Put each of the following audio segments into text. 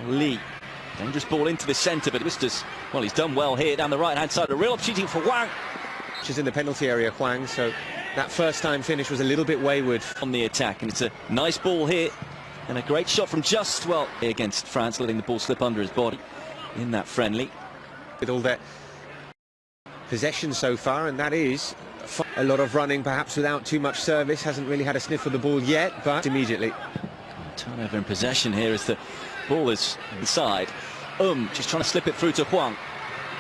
Lee, dangerous ball into the centre, but well, he's done well here down the right-hand side. A real opportunity for Wang. Which is in the penalty area, Huang, so that first-time finish was a little bit wayward. On the attack, and it's a nice ball here, and a great shot from well against France, letting the ball slip under his body in that friendly. With all that possession so far, and that is a lot of running, perhaps without too much service. Hasn't really had a sniff of the ball yet, but immediately. Turnover in possession here as the ball is inside. Just trying to slip it through to Huang.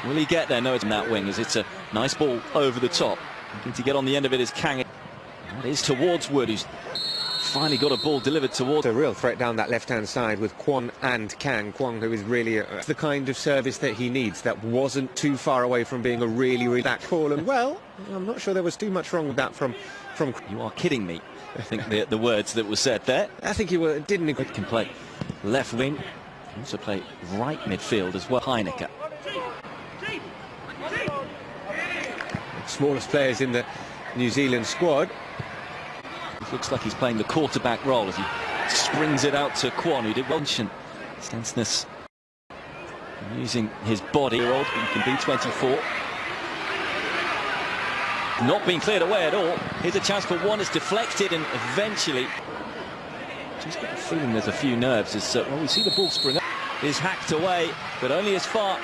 Will he get there? No, it's in that wing, as it's a nice ball over the top. Looking to get on the end of it is Kang. That is towards Wood, who's finally got a ball delivered towards. A real threat down that left-hand side with Kwon and Kang. Kwon, who is really the kind of service that he needs. That wasn't too far away from being a really that call. And well, I'm not sure there was too much wrong with that from. You are kidding me. I think the words that were said there. I think he didn't. Can play left wing. Can also play right midfield as well. Heineke. Smallest players in the New Zealand squad. It looks like he's playing the quarterback role as he springs it out to Kwon, who did mention Stensness using his body. He can be 24. Not being cleared away at all. Here's a chance for one. It's deflected, and eventually, just got the feeling there's a few nerves. As well, we see the ball spring up. Is hacked away, but only as far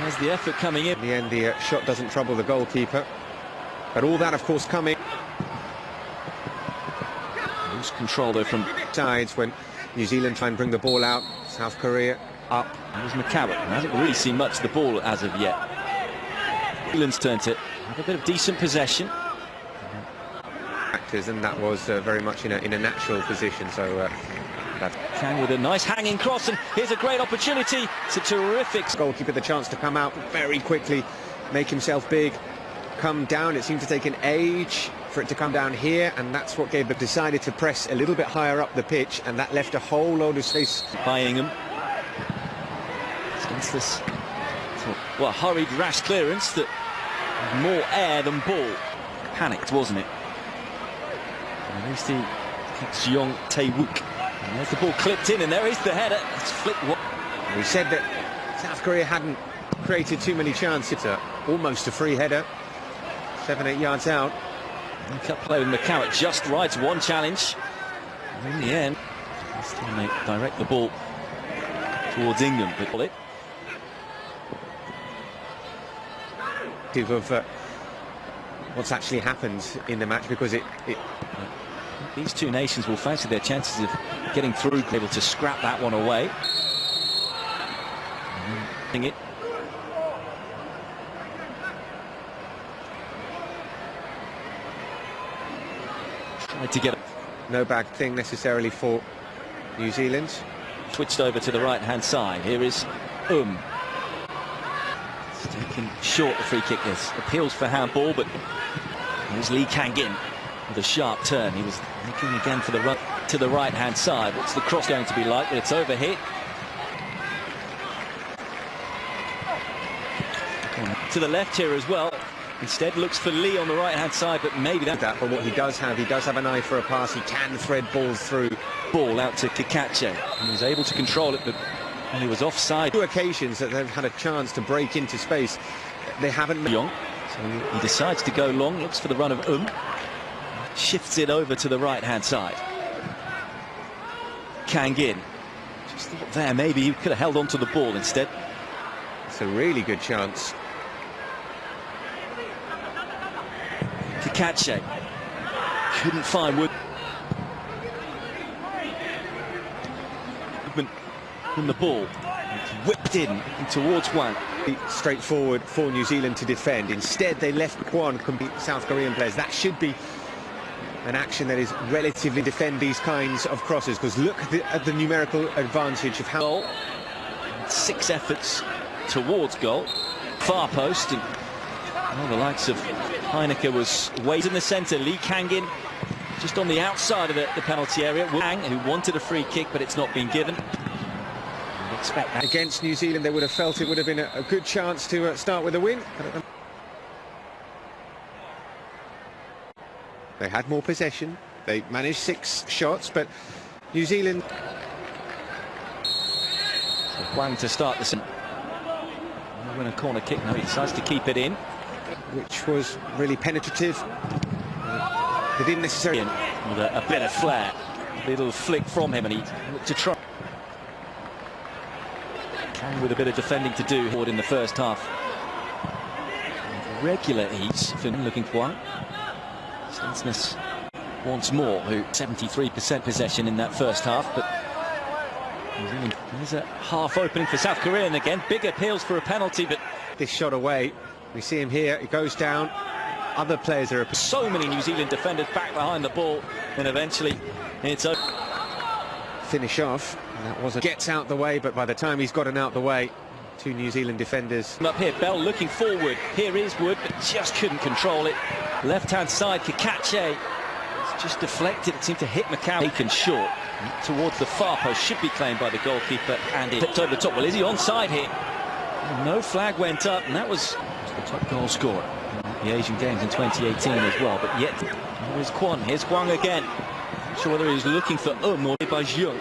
as the effort coming in. In the end, the shot doesn't trouble the goalkeeper. But all that, of course, coming. Lose control though from sides when New Zealand try and bring the ball out. South Korea up. There's McCabe. Hasn't really seen much of the ball as of yet. New Zealand's turn to have a bit of decent possession. And that was very much in a natural position. So. Kang with a nice hanging cross, and here's a great opportunity. It's a terrific goalkeeper, the chance to come out very quickly, make himself big, come down. It seemed to take an age for it to come down here, and that's what gave them. Decided to press a little bit higher up the pitch, and that left a whole load of space. By Ingham. Against this, well, hurried, rash clearance that had more air than ball. Panicked, wasn't it? And there's the Jeong Tae-wook. And there's the ball clipped in, and there is the header. It's flicked. We said that South Korea hadn't created too many chances. Almost a free header, 7-8 yards out. Cut play with McCarrett just right. One challenge. And in the end, still may direct the ball towards Ingham, but it. Of what's actually happened in the match, because these two nations will fancy their chances of getting through, able to scrap that one away. It. Tried to get no bad thing necessarily for New Zealand. Switched over to the right-hand side. Here is It's taken short, the free kick is. Appeals for handball, but here's Lee Kang-in with a sharp turn. He was looking again for the run to the right-hand side. What's the cross going to be like? But it's overhit. To the left here as well. Instead looks for Lee on the right-hand side, but maybe that. But what he does have an eye for a pass. He can thread balls through. Ball out to Kikache. He was able to control it, but he was offside. 2 occasions that they've had a chance to break into space. They haven't. Young. So he decides to go long. Looks for the run of Shifts it over to the right-hand side. Kang-in. Just thought there, maybe he could have held on to the ball instead. It's a really good chance. Kikache. Couldn't find Wood. From the ball. Whipped in towards Wang. Straightforward for New Zealand to defend. Instead, they left Kwon compete South Korean players. That should be an action that is relatively defend these kinds of crosses, because look at the numerical advantage of how 6 efforts towards goal, far post, and the likes of Heineke was way in the centre. Lee Kang-in just on the outside of the penalty area. Wang, who wanted a free kick, but it's not been given. Expect that. Against New Zealand, they would have felt it would have been a good chance to start with a win. They had more possession. They managed 6 shots, but New Zealand Huang to start this. Win a corner kick now. He decides to keep it in, which was really penetrative. They didn't necessarily. With a bit of flair, a little flick from him, and he looked to try. With a bit of defending to do in the first half. Regular ease for looking for one. Stensness once more, who 73% possession in that first half, but there's a half opening for South Korea, and again big appeals for a penalty, but this shot away. We see him here, it goes down. Other players are so many New Zealand defenders back behind the ball, and eventually it's over. Finish off, and that wasn't gets out the way, but by the time he's gotten out the way, two New Zealand defenders up here. Bell looking forward, here is Wood, but just couldn't control it. Left hand side, Kakache, it's just deflected. It seemed to hit Macau. Taken short towards the far post, should be claimed by the goalkeeper, and it tipped over the top. Well, is he onside here? No flag went up, and that was the top goal scorer in the Asian Games in 2018 as well. But yet, here's Kwon, here's Huang again. Not sure whether he was looking for or by Zheng.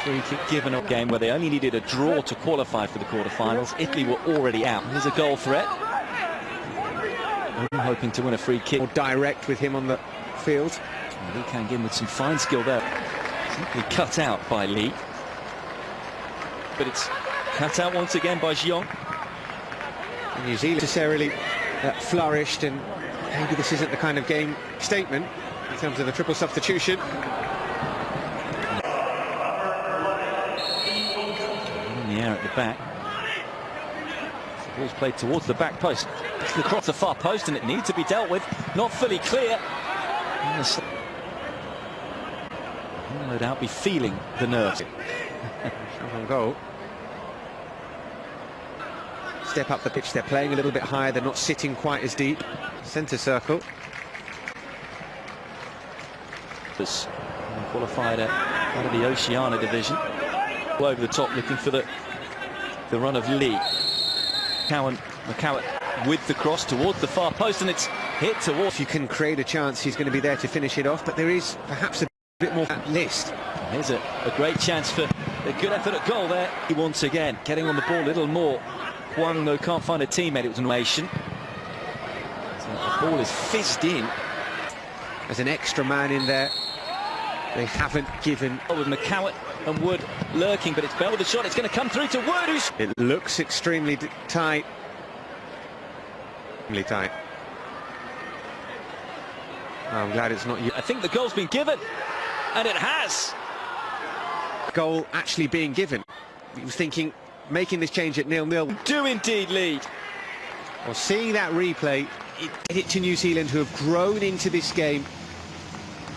Free kick given a game where they only needed a draw to qualify for the quarterfinals. Italy were already out. Here's a goal threat. Hoping to win a free kick. More direct with him on the field. Lee Kang-in with some fine skill there. Simply cut out by Lee. But it's cut out once again by Zheng. New Zealand necessarily flourished, and maybe this isn't the kind of game statement in terms of the triple substitution. In the air at the back. The ball's played towards the back post. Across the far post, and it needs to be dealt with. Not fully clear. No doubt be feeling the nerves. On goal. Step up the pitch, they're playing a little bit higher, they're not sitting quite as deep. Centre circle. This qualified out of the Oceania division. All over the top, looking for the run of Lee. McCowett with the cross towards the far post, and it's hit towards. If you can create a chance, he's going to be there to finish it off, but there is perhaps a bit more list. Here's a great chance for a good effort at goal there. He once again getting on the ball a little more. Huang, though, can't find a teammate. It was an ovation. So the ball is fizzed in. There's an extra man in there. They haven't given. With McCowett and Wood lurking, but it's Bell with a shot. It's going to come through to Wood, who's... It looks extremely tight. Extremely tight. Oh, I'm glad it's not you. I think the goal's been given, and it has. Goal actually being given. He was thinking, making this change at 0-0. Do indeed lead. Well, seeing that replay, get it to New Zealand, who have grown into this game.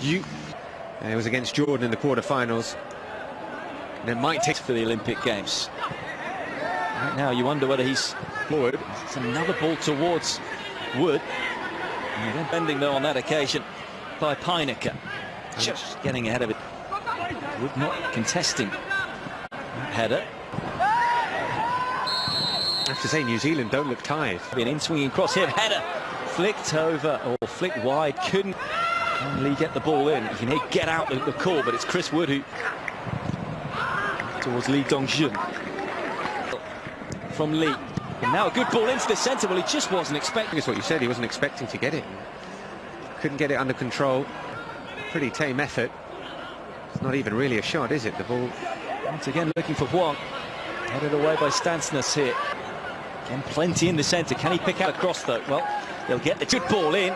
And it was against Jordan in the quarterfinals. And it might take for the Olympic Games. Right now, you wonder whether he's forward. It's another ball towards Wood. And then bending, though, on that occasion by Pinnaker. Just getting ahead of it. Wood not contesting that header. I have to say, New Zealand don't look tired. An in-swinging cross here, header flicked over or flicked wide. Couldn't Lee get the ball in. You can hear get out the call, but it's Chris Wood who towards Lee Dong-jun from Lee. And now a good ball into the centre. Well, he just wasn't expecting. That's what you said. He wasn't expecting to get it. Couldn't get it under control. Pretty tame effort. It's not even really a shot, is it? The ball once again looking for Huang. Headed away by Stensness here. Again, plenty in the centre. Can he pick out a cross, though? Well, they'll get the good ball in.